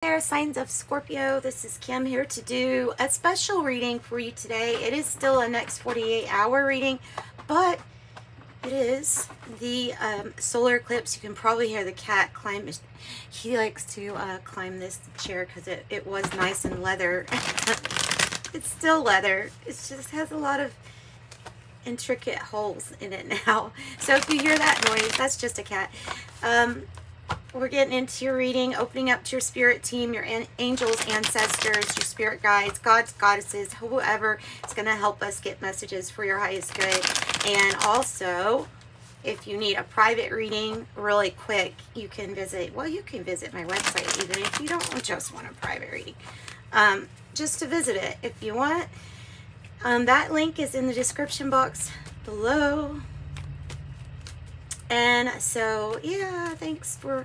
There, signs of Scorpio. This is Kim here to do a special reading for you today. It is still a next 48-hour reading, but it is the solar eclipse. You can probably hear the cat climb. He likes to climb this chair because it was nice and leather. It's still leather. It just has a lot of intricate holes in it now. So if you hear that noise, that's just a cat. We're getting into your reading, opening up to your spirit team, your angels, ancestors, your spirit guides, gods, goddesses, whoever is going to help us get messages for your highest good. And also, if you need a private reading really quick, you can visit, well, you can visit my website even if you don't just want a private reading. Just to visit it if you want. That link is in the description box below. And so, yeah, thanks for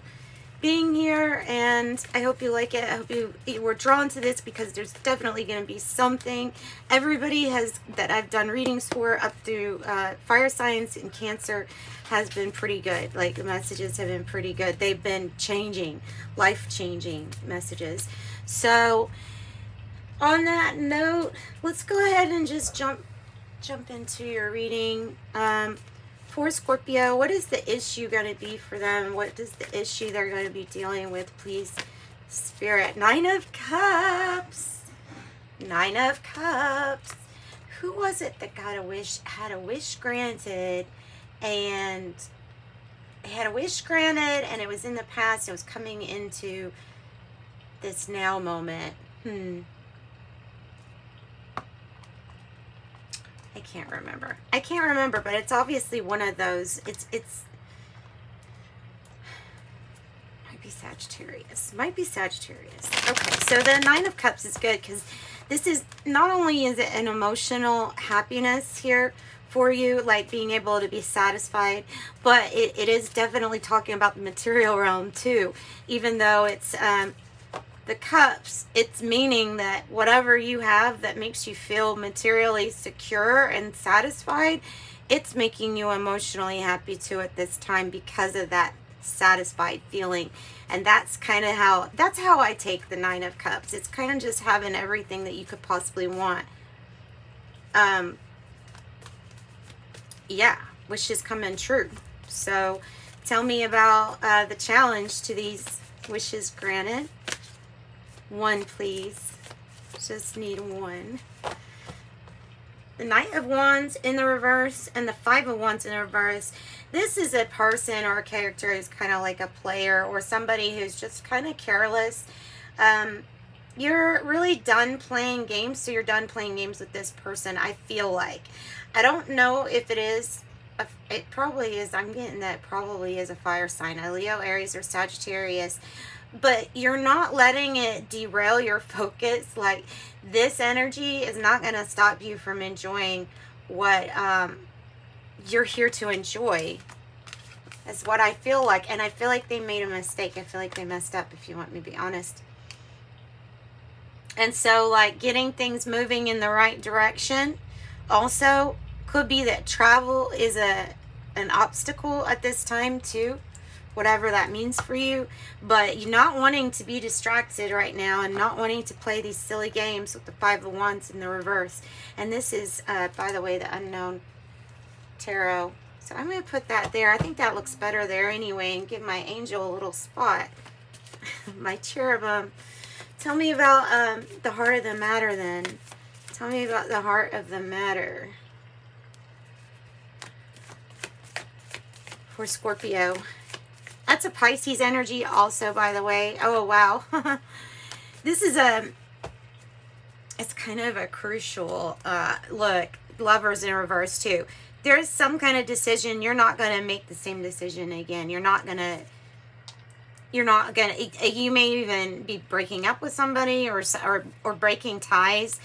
being here, and I hope you like it. I hope you were drawn to this because there's definitely going to be something. Everybody that I've done readings for up through fire signs and Cancer has been pretty good. Like, the messages have been pretty good. They've been changing, life-changing messages. So, on that note, let's go ahead and just jump into your reading. For Scorpio, what is the issue going to be for them? What is the issue they're going to be dealing with, please, Spirit? Nine of Cups. Nine of Cups. Who was it that got a wish, had a wish granted, and they had a wish granted, and it was in the past, it was coming into this now moment? I can't remember, but it's obviously one of those. It's might be Sagittarius. Okay, so the Nine of Cups is good because this is, not only is it an emotional happiness here for you, like being able to be satisfied, but it is definitely talking about the material realm too, even though it's the cups. It's meaning that whatever you have that makes you feel materially secure and satisfied, it's making you emotionally happy too at this time because of that satisfied feeling. And that's kind of how, that's how I take the Nine of Cups. It's kind of just having everything that you could possibly want. Yeah, wishes coming true. So tell me about the challenge to these wishes granted. One, please. Just need one. The Knight of Wands in the reverse and the Five of Wands in the reverse. This is a person or a character who's kind of like a player or somebody who's just kind of careless. You're really done playing games, so you're done playing games with this person, I feel like. I don't know if it is. It probably is. I'm getting that it probably is a fire sign. A Leo, Aries, or Sagittarius. But you're not letting it derail your focus. Like, this energy is not going to stop you from enjoying what you're here to enjoy. That's what I feel like. And I feel like they made a mistake. I feel like they messed up, if you want me to be honest. And so, like, getting things moving in the right direction also could be that travel is an obstacle at this time too. Whatever that means for you, but you're not wanting to be distracted right now and not wanting to play these silly games with the Five of Wands in the reverse. And this is, by the way, the Unknown Tarot. So I'm going to put that there. I think that looks better there anyway, and give my angel a little spot. My cherubim. Tell me about the heart of the matter then. Tell me about the heart of the matter for Scorpio. That's a Pisces energy also, by the way. Oh, wow. This is it's kind of a crucial, look, Lovers in reverse too. There's some kind of decision. You're not going to make the same decision again. You may even be breaking up with somebody or breaking ties.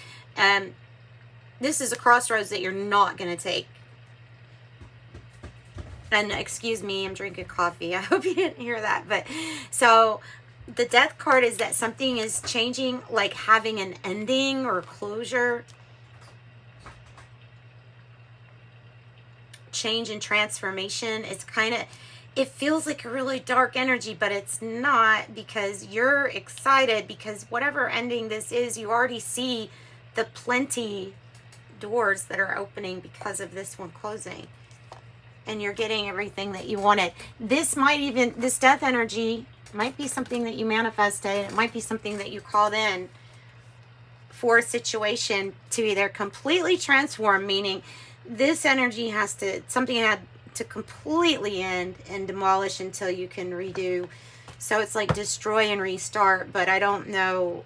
This is a crossroads that you're not going to take. And excuse me, I'm drinking coffee. I hope you didn't hear that. But so the Death card is that something is changing, like having an ending or closure. Change and transformation. It's kind of, it feels like a really dark energy, but it's not, because you're excited, because whatever ending this is, you already see the plenty doors that are opening because of this one closing, and you're getting everything that you wanted. This death energy might be something that you manifested. It might be something that you called in for a situation to either completely transform, meaning this energy something had to completely end and demolish until you can redo. So it's like destroy and restart, but I don't know.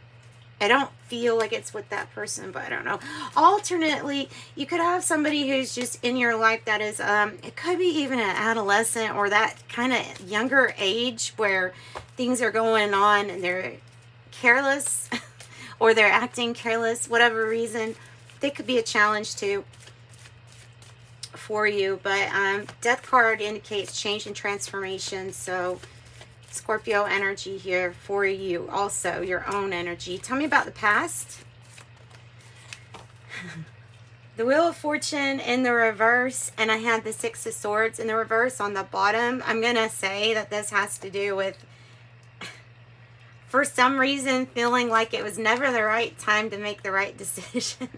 I don't feel like it's with that person, but I don't know. Alternately, you could have somebody who's just in your life that is, it could be even an adolescent or that kind of younger age where things are going on and they're careless or they're acting careless, whatever reason. They could be a challenge too for you, but death card indicates change and transformation. So Scorpio energy here for you, also your own energy. Tell me about the past. The Wheel of Fortune in the reverse, and I had the Six of Swords in the reverse on the bottom. I'm gonna say that this has to do with, for some reason, feeling like it was never the right time to make the right decision.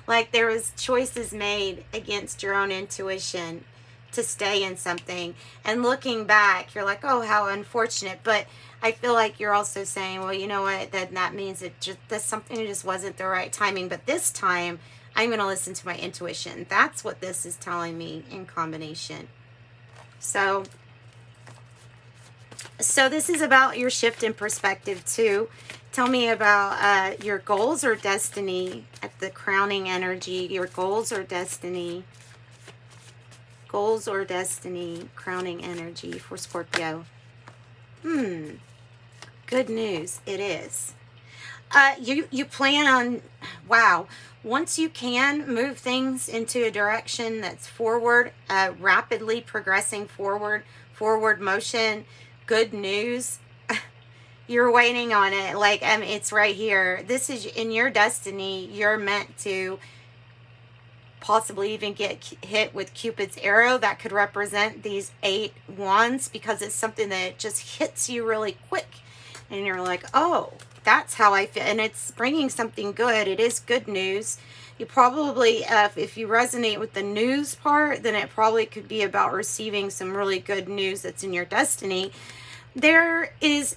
Like there was choices made against your own intuition to stay in something. And looking back, you're like, oh, how unfortunate. But I feel like you're also saying, well, you know what? That means that's something that just wasn't the right timing. But this time, I'm going to listen to my intuition. That's what this is telling me in combination. So this is about your shift in perspective too. Tell me about your goals or destiny at the crowning energy. Your goals or destiny. Goals or destiny, crowning energy for Scorpio. Good news. It is. You plan on, wow, once you can move things into a direction that's forward, rapidly progressing forward motion. Good news. You're waiting on it. Like, it's right here. This is in your destiny. You're meant to possibly even get hit with Cupid's arrow. That could represent these 8 wands, because it's something that just hits you really quick. And you're like, oh, that's how I feel. And it's bringing something good. It is good news. You probably, if you resonate with the news part, then it probably could be about receiving some really good news that's in your destiny. There is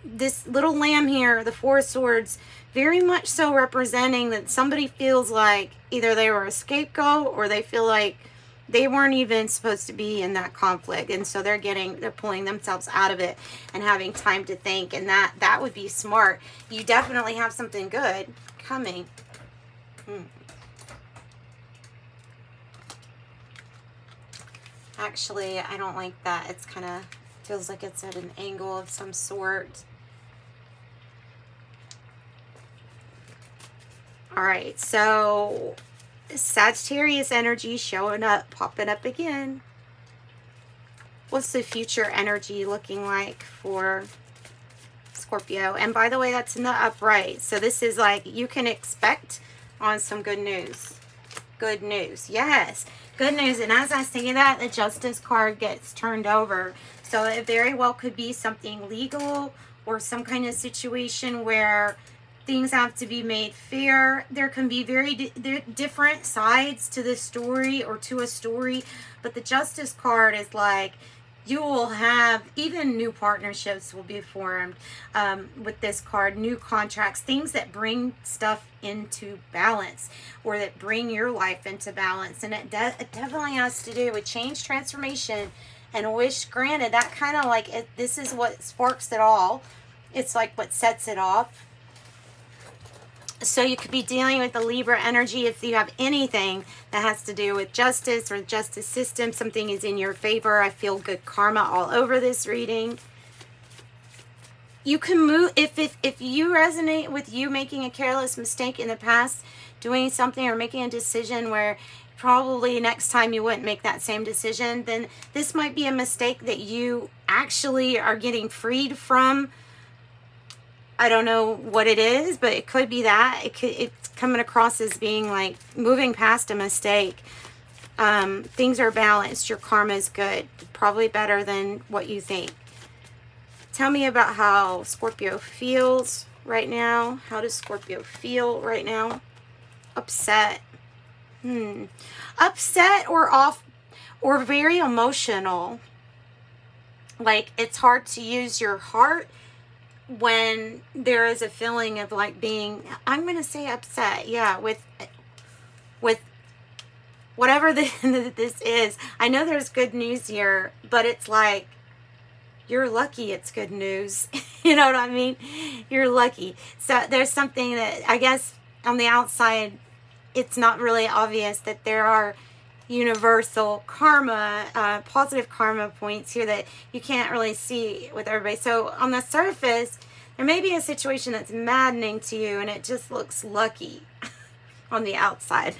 this little lamb here, the Four of Swords, very much so representing that somebody feels like either they were a scapegoat or they feel like they weren't even supposed to be in that conflict. And so they're pulling themselves out of it and having time to think. And that would be smart. You definitely have something good coming. Actually, I don't like that. It's kind of feels like it's at an angle of some sort. All right, so Sagittarius energy showing up, popping up again. What's the future energy looking like for Scorpio? And by the way, that's in the upright. So this is like, you can expect on some good news. Good news. Yes, good news. And as I say that, the Justice card gets turned over. So it very well could be something legal or some kind of situation where things have to be made fair. There can be very different sides to the story or to a story. But the Justice card is like, you will have, even new partnerships will be formed with this card, new contracts, things that bring stuff into balance or that bring your life into balance. And it definitely has to do with change, transformation, and wish granted. That kind of like, this is what sparks it all. It's like what sets it off. So you could be dealing with the Libra energy if you have anything that has to do with justice or the justice system. Something is in your favor. I feel good karma all over this reading. You can move, if you resonate with you making a careless mistake in the past, doing something or making a decision where probably next time you wouldn't make that same decision, then this might be a mistake that you actually are getting freed from. I don't know what it is, but it could be that. It's coming across as being like moving past a mistake. Things are balanced. Your karma is good. Probably better than what you think. Tell me about how Scorpio feels right now. How does Scorpio feel right now? Upset. Upset or off or very emotional. Like, it's hard to use your heart when there is a feeling of like being, I'm going to say upset. Yeah, with whatever this is. I know there's good news here, but it's like, you're lucky it's good news. You know what I mean? You're lucky. So there's something that, I guess, on the outside, it's not really obvious that there are universal karma, positive karma points here that you can't really see with everybody. So on the surface, there may be a situation that's maddening to you and it just looks lucky on the outside.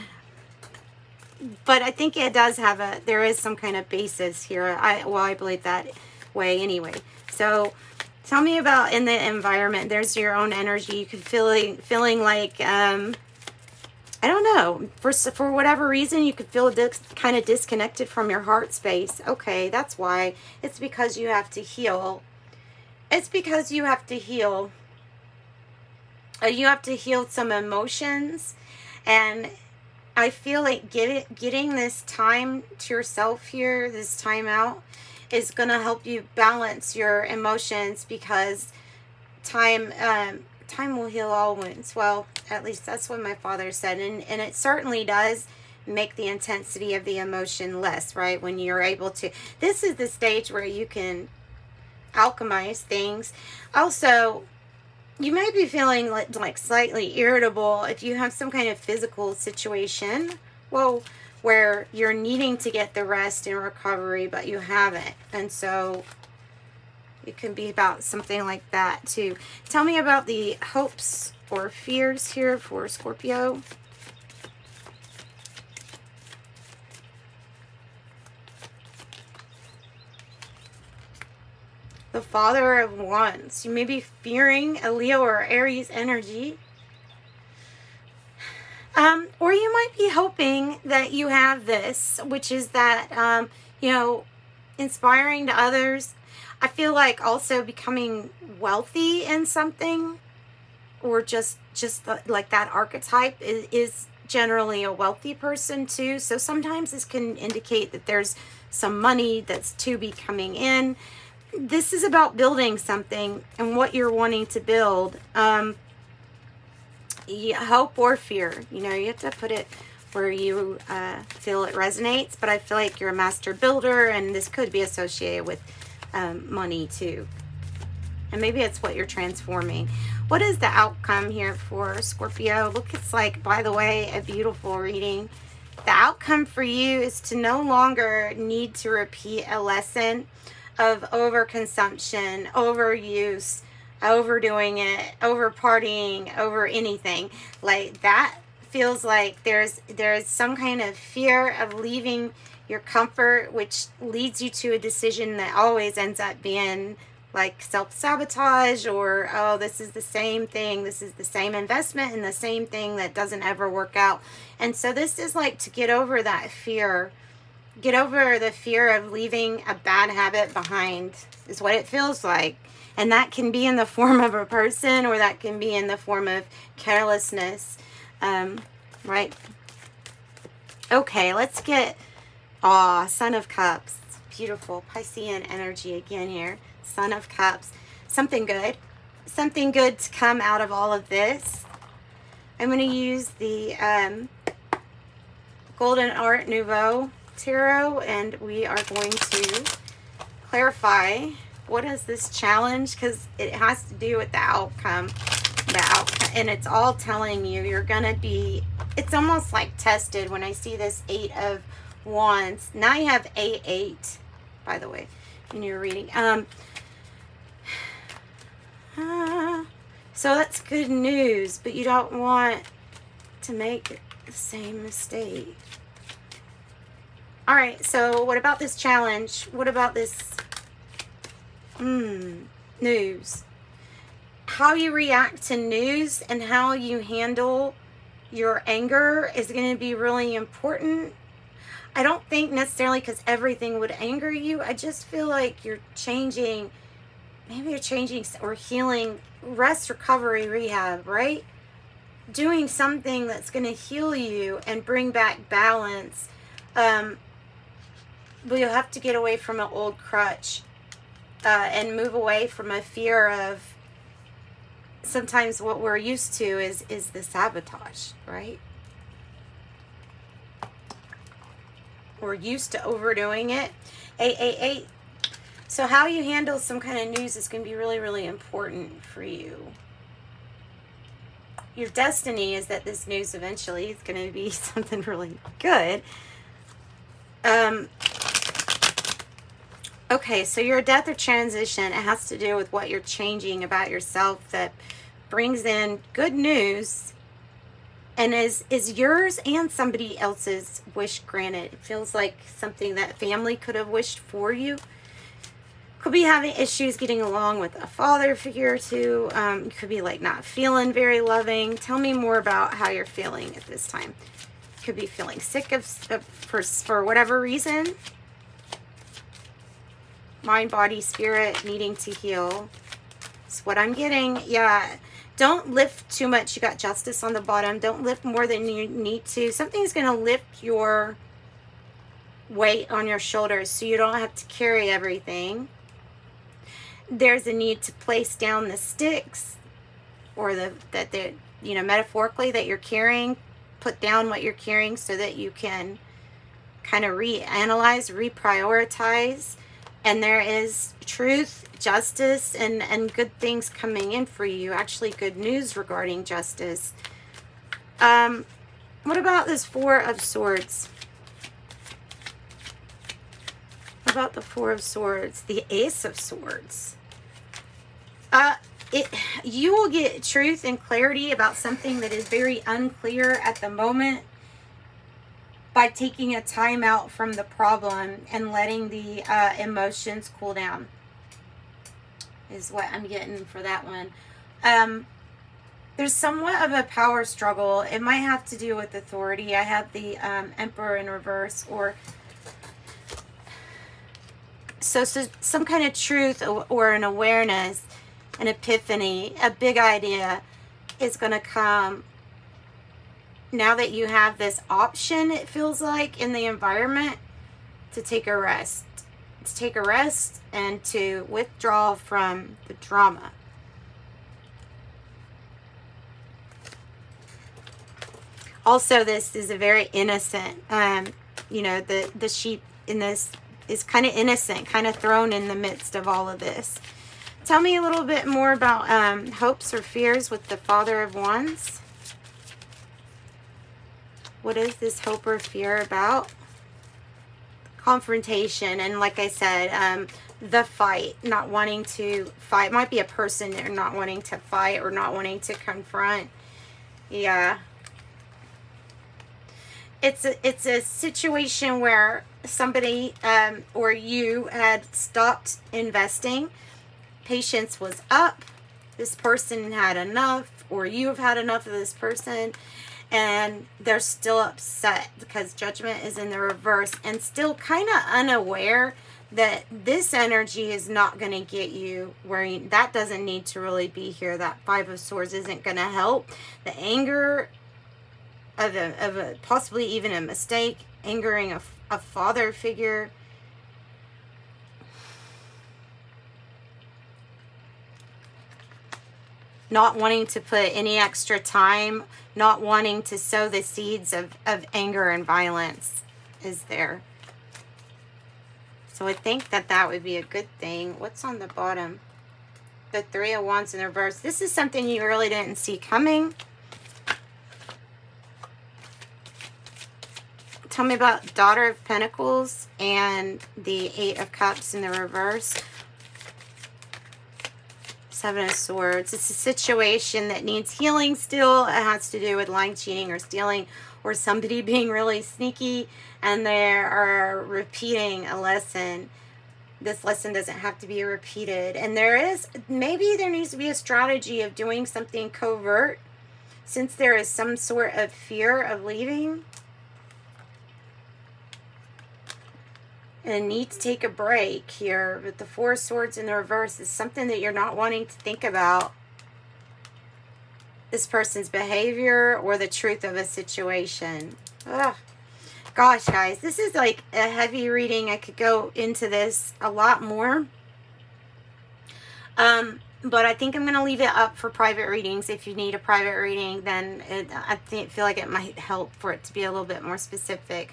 But I think it does have there is some kind of basis here. I believe that way anyway. So tell me about in the environment. There's your own energy. You could feeling like, I don't know, for whatever reason, you could feel kind of disconnected from your heart space. Okay, that's why. It's because you have to heal. It's because you have to heal. You have to heal some emotions. And I feel like getting this time to yourself here, this time out, is going to help you balance your emotions, because time will heal all wounds. Well, at least that's what my father said. And it certainly does make the intensity of the emotion less, right? When you're able to. This is the stage where you can alchemize things. Also, you may be feeling like slightly irritable if you have some kind of physical situation, well, where you're needing to get the rest and recovery, but you haven't. And so it can be about something like that too. Tell me about the hopes or fears here for Scorpio. The Father of Wands. You may be fearing a Leo or Aries energy. Or you might be hoping that you have this, which is that, you know, inspiring to others. I feel like also becoming wealthy in something, or just like that archetype is generally a wealthy person too. So sometimes this can indicate that there's some money that's to be coming in. This is about building something and what you're wanting to build. Hope or fear. You know, you have to put it where you feel it resonates. But I feel like you're a master builder, and this could be associated with money too. And maybe it's what you're transforming. What is the outcome here for Scorpio? Look, it's like, by the way, a beautiful reading. The outcome for you is to no longer need to repeat a lesson of overconsumption, overuse, overdoing it, over partying, over anything. Like, that feels like there's some kind of fear of leaving your comfort, which leads you to a decision that always ends up being like self-sabotage, or, oh, this is the same thing, this is the same investment in the same thing that doesn't ever work out. And so this is like to get over that fear. Get over the fear of leaving a bad habit behind is what it feels like. And that can be in the form of a person, or that can be in the form of carelessness. Right? Okay, let's get, Son of Cups. Beautiful Piscean energy again here. Son of Cups. Something good. Something good to come out of all of this. I'm going to use the Golden Art Nouveau Tarot, and we are going to clarify what is this challenge, because it has to do with the outcome. And it's all telling you you're gonna be, it's almost like tested. When I see this 8 of Wands, now you have 8, by the way, in your reading. So that's good news, but you don't want to make the same mistake. All right, so what about this challenge? What about this news? How you react to news and how you handle your anger is going to be really important. I don't think necessarily because everything would anger you. I just feel like you're changing, maybe you're changing or healing, rest, recovery, rehab, right? Doing something that's going to heal you and bring back balance. But you'll have to get away from an old crutch and move away from a fear of, sometimes what we're used to is the sabotage, right? We're used to overdoing it. 888. So how you handle some kind of news is going to be really, really important for you. Your destiny is that this news eventually is going to be something really good. Okay, so your death or transition, it has to do with what you're changing about yourself that brings in good news and is yours and somebody else's wish granted. It feels like something that family could have wished for you. Could be having issues getting along with a father figure too. You could be like not feeling very loving. Tell me more about how you're feeling at this time. Could be feeling sick for whatever reason. Mind, body, spirit, needing to heal. That's what I'm getting. Yeah. Don't lift too much. You got justice on the bottom. Don't lift more than you need to. Something's going to lift your weight on your shoulders so you don't have to carry everything. There's a need to place down the sticks or you know, metaphorically that you're carrying. Put down what you're carrying so that you can kind of reanalyze, reprioritize. And there is truth, justice, and good things coming in for you. Actually, good news regarding justice. What about this Four of Swords? What about the Four of Swords? The Ace of Swords. You will get truth and clarity about something that is very unclear at the moment by taking a time out from the problem and letting the emotions cool down, is what I'm getting for that one. There's somewhat of a power struggle. It might have to do with authority. I have the Emperor in reverse, or so some kind of truth or an awareness, an epiphany, a big idea is going to come now that you have this option, it feels like, in the environment to take a rest. To take a rest and to withdraw from the drama. Also, this is a very innocent, you know, the sheep in this is kind of innocent, kind of thrown in the midst of all of this. Tell me a little bit more about hopes or fears with the Father of Wands. What is this hope or fear about? Confrontation. And like I said, the fight. Not wanting to fight. Might be a person there not wanting to fight or not wanting to confront. Yeah. It's a situation where somebody or you had stopped investing. Patience was up. This person had enough, or you have had enough of this person. And they're still upset because Judgment is in the reverse and still kind of unaware that this energy is not going to get you where that doesn't need to really be here. That Five of Swords isn't going to help. The anger of a possibly even a mistake, angering a father figure. Not wanting to put any extra time, not wanting to sow the seeds of anger and violence is there. So I think that would be a good thing. What's on the bottom? The Three of Wands in the reverse. This is something you really didn't see coming. Tell me about Daughter of Pentacles and the Eight of Cups in the reverse. Seven of Swords. It's a situation that needs healing still. It has to do with lying, cheating, or stealing, or somebody being really sneaky and they are repeating a lesson. This lesson doesn't have to be repeated. And maybe there needs to be a strategy of doing something covert since there is some sort of fear of leaving. and need to take a break here with the Four of Swords in the reverse. Is something that you're not wanting to think about this person's behavior or the truth of a situation. Ugh. Gosh, guys, this is like a heavy reading. I could go into this a lot more. But I think I'm going to leave it up for private readings. If you need a private reading, then I feel like it might help for it to be a little bit more specific.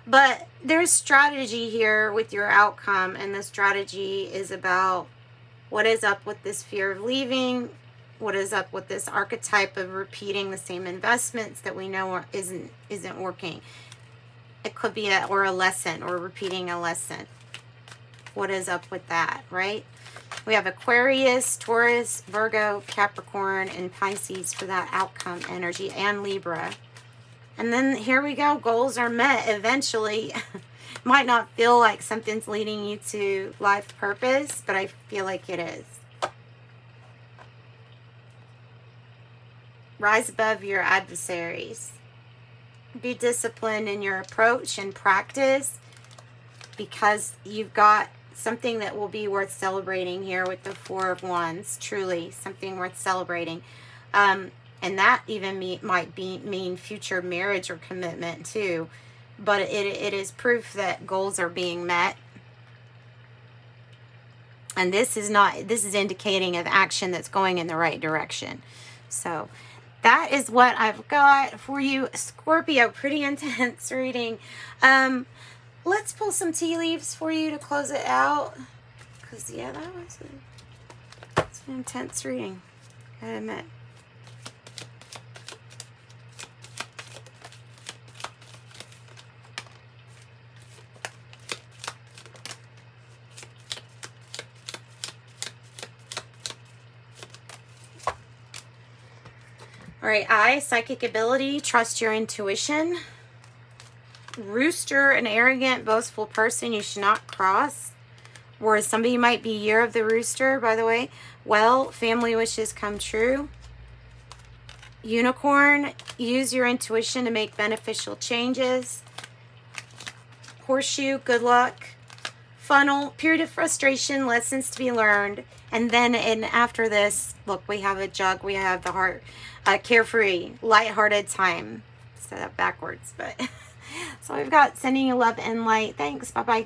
But there's strategy here with your outcome, and the strategy is about what is up with this fear of leaving, what is up with this archetype of repeating the same investments that we know isn't working. It could be a lesson, or repeating a lesson. What is up with that, right? We have Aquarius, Taurus, Virgo, Capricorn, and Pisces for that outcome energy, and Libra. And then here we go. Goals are met eventually. Might not feel like something's leading you to life purpose, but I feel like it is. Rise above your adversaries. Be disciplined in your approach and practice, because you've got something that will be worth celebrating here with the Four of Wands. Truly, something worth celebrating. And that even might mean future marriage or commitment too. But it is proof that goals are being met. And this is indicating of action that's going in the right direction. So that is what I've got for you, Scorpio. Pretty intense reading. Let's pull some tea leaves for you to close it out. Because, yeah, that's an intense reading, I admit. All right, psychic ability, trust your intuition. Rooster, an arrogant, boastful person you should not cross. Or somebody might be year of the rooster, by the way. Well, family wishes come true. Unicorn, use your intuition to make beneficial changes. Horseshoe, good luck. Funnel, period of frustration, lessons to be learned. And then after this, look, we have a jug, we have the heart. Carefree, lighthearted time. Set up backwards, but... So we've got sending you love and light. Thanks. Bye-bye.